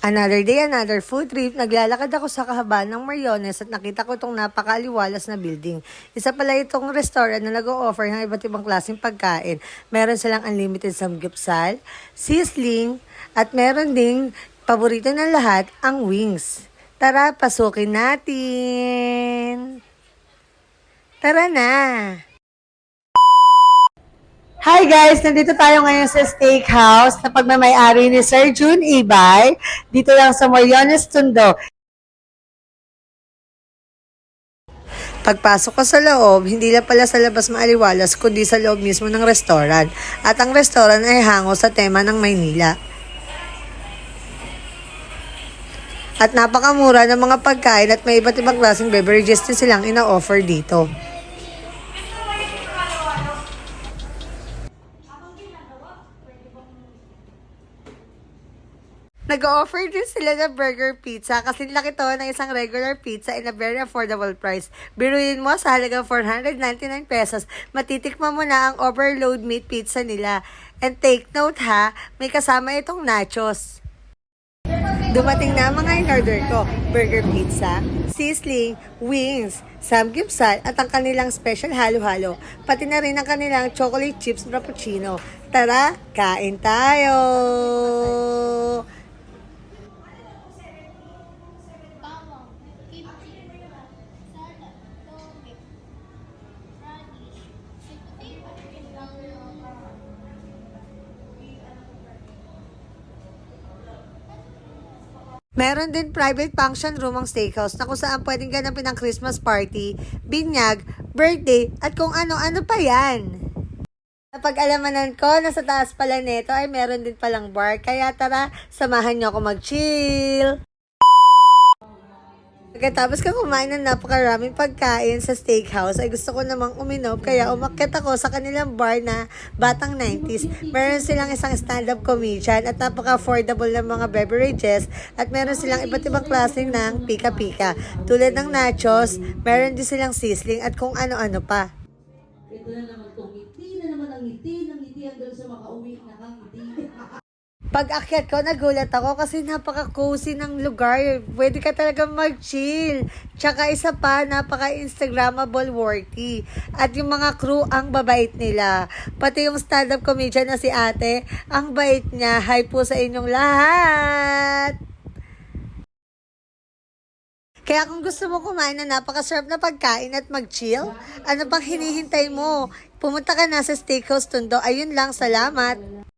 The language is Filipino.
Another day, another food trip. Naglalakad ako sa kahabaan ng Mariones at nakita ko itong napakaaliwalas na building. Isa pala itong restaurant na nag-o-offer ng iba't ibang klaseng pagkain. Meron silang unlimited samgyupsal, sizzling, at meron ding paborito ng lahat, ang wings. Tara, pasukin natin! Tara na! Hi guys! Nandito tayo ngayon sa steakhouse na pagmamayari ni Sir June Ibay. Dito lang sa Mariones, Tondo. Pagpasok ko sa loob, hindi lang pala sa labas maaliwalas, kundi sa loob mismo ng restaurant. At ang restaurant ay hango sa tema ng Maynila. At napakamura ng mga pagkain at may iba't ibang klaseng beverages din silang ina-offer dito. Nag-offer din sila ng burger pizza kasi laki to ng isang regular pizza in a very affordable price. Biruin mo sa halagang 499 pesos, matitikman mo na ang overload meat pizza nila. And take note ha, may kasama itong nachos. Dumating na ang mga in-order ko, burger pizza, sizzling, wings, samgyupsal at ang kanilang special halo-halo. Pati na rin ang kanilang chocolate chips frappuccino. Tara, kain tayo! Meron din private function room ang steakhouse na kung saan pwedeng ganapin ang Christmas party, binyag, birthday, at kung ano-ano pa yan. Napag-alamanan ko na sa taas pala nito ay meron din palang bar, kaya tara, samahan nyo ako mag-chill. Pagkatapos ko kumain ng napakaraming pagkain sa steakhouse, ay gusto ko namang uminom, kaya umakyat ako sa kanilang bar na Batang 90s. Meron silang isang stand-up comedian at napaka-affordable ng mga beverages at meron silang iba't ibang klaseng ng pika-pika. Tulad ng nachos, meron din silang sizzling at kung ano-ano pa. Ito na naman itong ngiti na naman ang ngiti hanggang sa makauwi na kang ngiti. Pag-akyat ko, nagulat ako kasi napaka-cozy ng lugar. Pwede ka talaga mag-chill. Tsaka isa pa, napaka-instagrammable worthy. At yung mga crew, ang babait nila. Pati yung stand-up comedian na si ate, ang bait niya. Hi po sa inyong lahat! Kaya kung gusto mo kumain na napakasarap na pagkain at mag-chill, ano pang hinihintay mo? Pumunta ka na sa Steakhouse Tondo. Ayun lang, salamat!